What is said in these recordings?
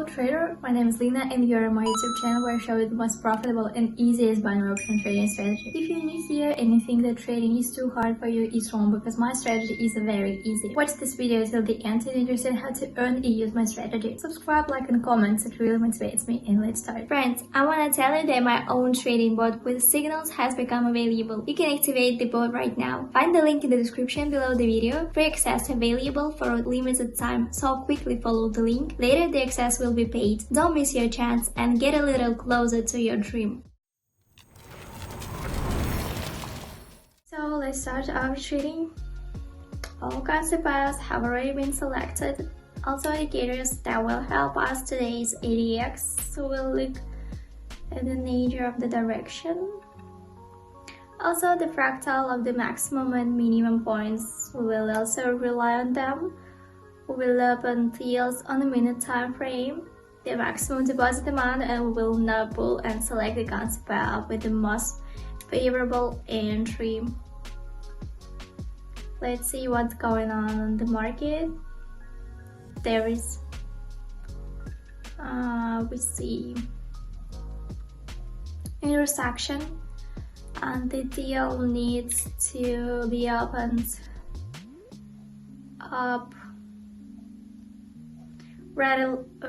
trader, my name is Lina and you're on my YouTube channel where I show you the most profitable and easiest binary option trading strategy. If you're new here and you think that trading is too hard for you, it's wrong because my strategy is very easy. Watch this video till the end to understand how to earn and use my strategy. Subscribe, like and comment, it really motivates me, and let's start. Friends, I want to tell you that my own trading bot with signals has become available. You can activate the bot right now. Find the link in the description below the video. Free access available for a limited time, so quickly follow the link. Later the access will be paid. Don't miss your chance and get a little closer to your dream. So let's start our trading. All concept pairs have already been selected. Also indicators that will help us today's ADX, so we'll look at the nature of the direction. Also the fractal of the maximum and minimum points, we will also rely on them. We will open deals on a minute time frame, the maximum deposit amount, and we will now pull and select the concept pair with the most favorable entry. Let's see what's going on in the market. There is, we see intersection, and the deal needs to be opened up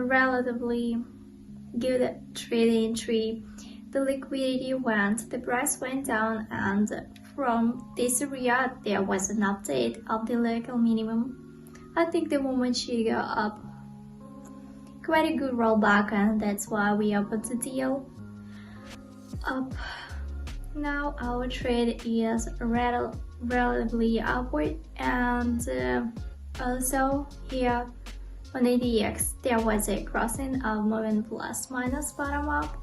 relatively good trading entry. The liquidity went, the price went down, and from this area there was an update of the local minimum. I think the moment she go up, quite a good rollback, and that's why we opened the deal up. Now our trade is relatively upward, and also here on ADX there was a crossing of movement plus minus bottom up,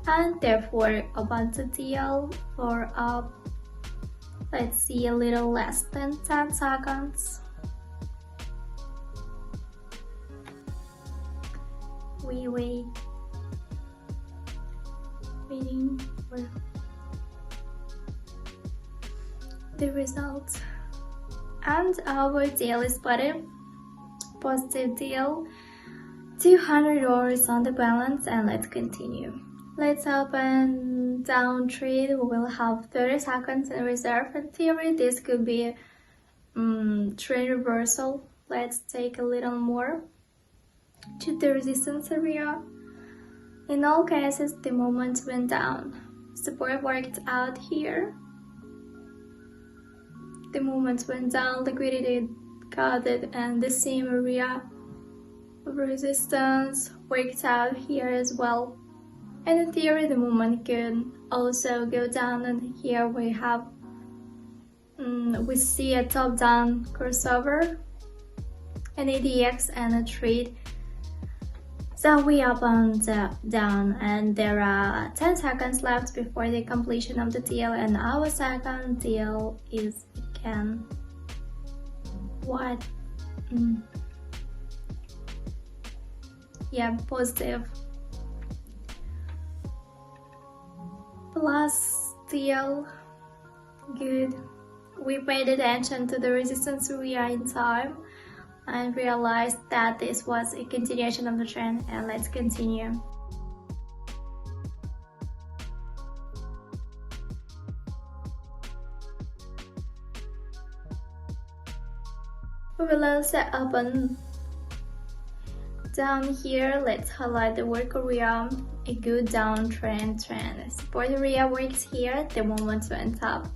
and therefore opened the deal for up. Let's see, a little less than 10 seconds. We waiting for the results, and our deal is positive deal, $200 on the balance, and let's continue. Let's open down trade. We will have 30 seconds in reserve. In theory this could be a trade reversal. Let's take a little more to the resistance area. In all cases the moment went down, support worked out here, the moment went down, liquidity got it, and the same area of resistance worked out here as well. And in theory the movement could also go down, and here we have we see a top down crossover, an ADX and a trade. So we opened down, and there are 10 seconds left before the completion of the deal, and our second deal is again what? Yeah, positive plus deal. Good. We paid attention to the resistance area in time and realized that this was a continuation of the trend, and let's continue. We will also open down here. Let's highlight the work area, a good downtrend trend. Support area works here, the moment went up,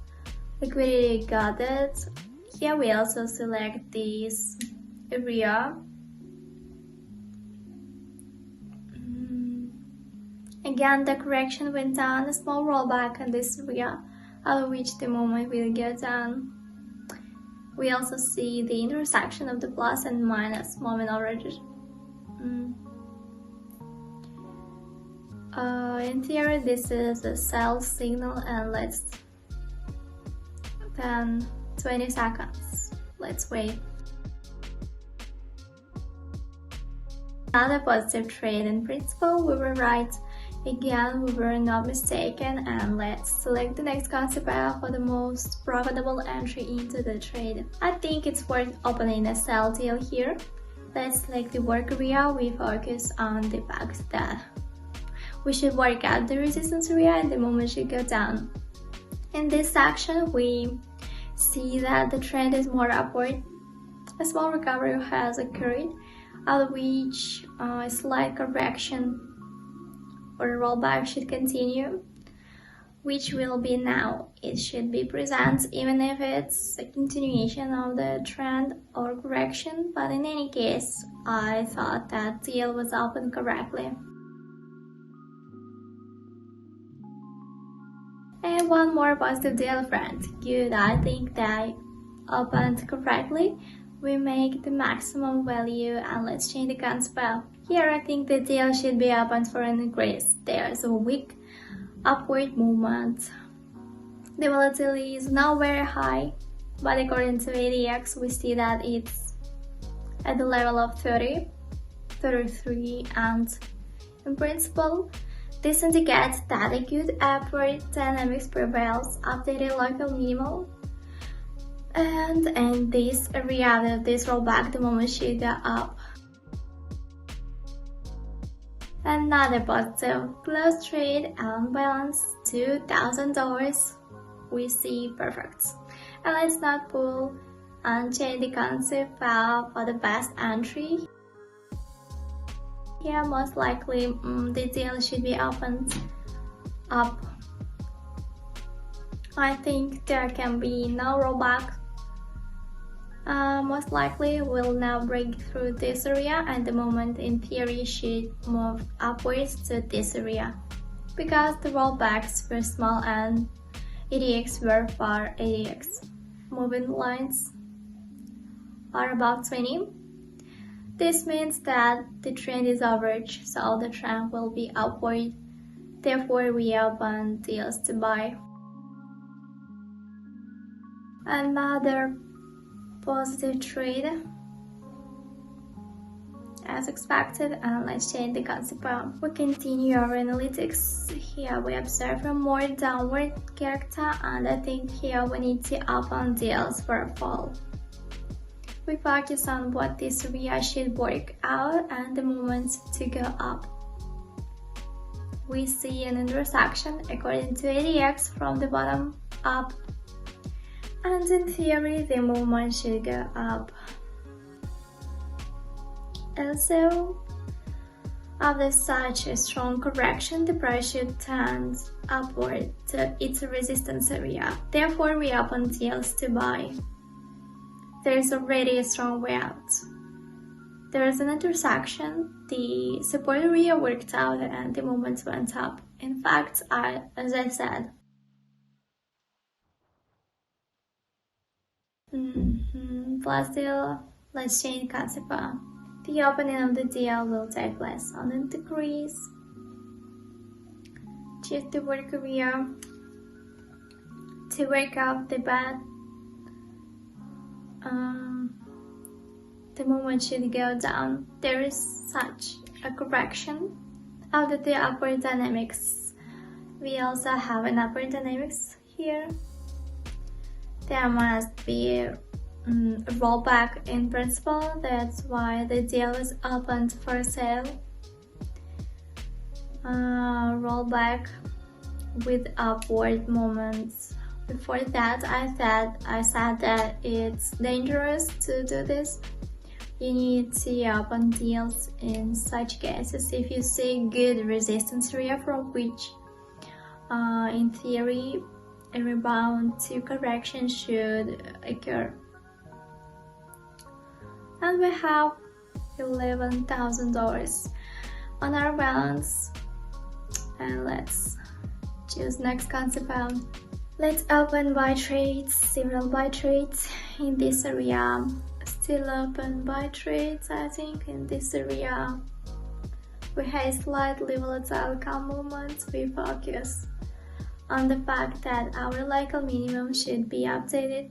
liquidity got it. Here we also select this area. Again the correction went down, a small rollback in this area, out of which the moment will go down. We also see the intersection of the plus and minus moment already. In theory this is a sell signal, and let's then 20 seconds. Let's wait. Another positive trade. In principle we were right. Again, we were not mistaken, and let's select the next concept pair for the most profitable entry into the trade. I think it's worth opening a sell deal here. Let's select the work area. We focus on the fact that we should work out the resistance area and the movement should go down. In this section, we see that the trend is more upward. A small recovery has occurred, at which a slight correction or rollback should continue, which will be now. It should be present even if it's a continuation of the trend or correction, but in any case, I thought that deal was opened correctly. And one more positive deal, friend. Good, I think that opened correctly. We make the maximum value and let's change the concept. Here I think the deal should be opened for an increase. There's a weak upward movement. The volatility is now very high, but according to ADX we see that it's at the level of 30, 33, and in principle this indicates that a good upward dynamics prevails after the local minimal. And in this area of this rollback, the moment should go up. Another positive close trade and balance $2,000. We see perfect. And let's not pull and change the concept for the best entry. Here most likely the deal should be opened up. I think there can be no rollback. Most likely will now break through this area and the moment in theory should move upwards to this area. Because the rollbacks were small and ADX were for ADX. Moving lines are about 20. This means that the trend is average, so the trend will be upward. Therefore, we open deals to buy. Another positive trade as expected, and let's change the concept. We continue our analytics. Here we observe a more downward character, and I think here we need to open deals for a fall. We focus on what this area should work out and the moment to go up. We see an intersection according to ADX from the bottom up, and in theory the movement should go up. Also, after such a strong correction, the price should turn upward to its resistance area. Therefore, we open deals to buy. There is already a strong way out. There is an intersection, the support area worked out and the movement went up. In fact, as I said, plus deal, let's change concept. The opening of the deal will take place on the decrease. Choose the work area to work out the bad. The movement should go down. There is such a correction out of the upward dynamics. We also have an upward dynamics here. There must be a rollback in principle. That's why the deal is opened for sale. Rollback with upward movements. Before that, I said that it's dangerous to do this. You need to open deals in such cases if you see good resistance area from which, in theory, a rebound to correction should occur. And we have $11,000 on our balance. And let's choose next concept. Let's open buy trades, several buy trades in this area. Still open buy trades, I think, in this area. We have slightly volatile calm movements. We focus on the fact that our local minimum should be updated.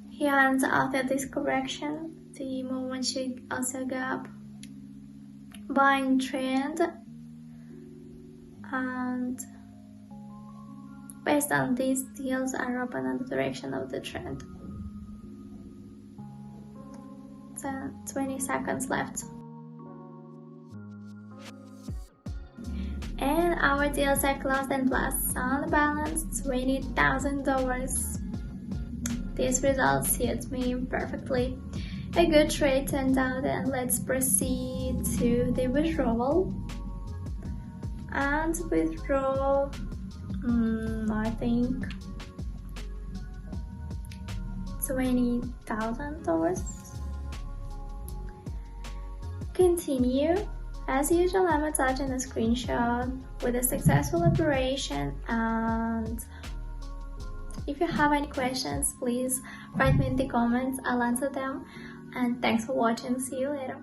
Here and after this correction, the movement should also go up. Buying trend, and based on these deals are open in the direction of the trend. 20 seconds left. And our deals are closed and plus on the balance $20,000. These results suit me perfectly. A good trade turned out, and let's proceed to the withdrawal. And withdraw, I think $20,000. Continue. As usual, I'm attaching a screenshot with a successful operation, and if you have any questions, please write me in the comments. I'll answer them. And thanks for watching. See you later.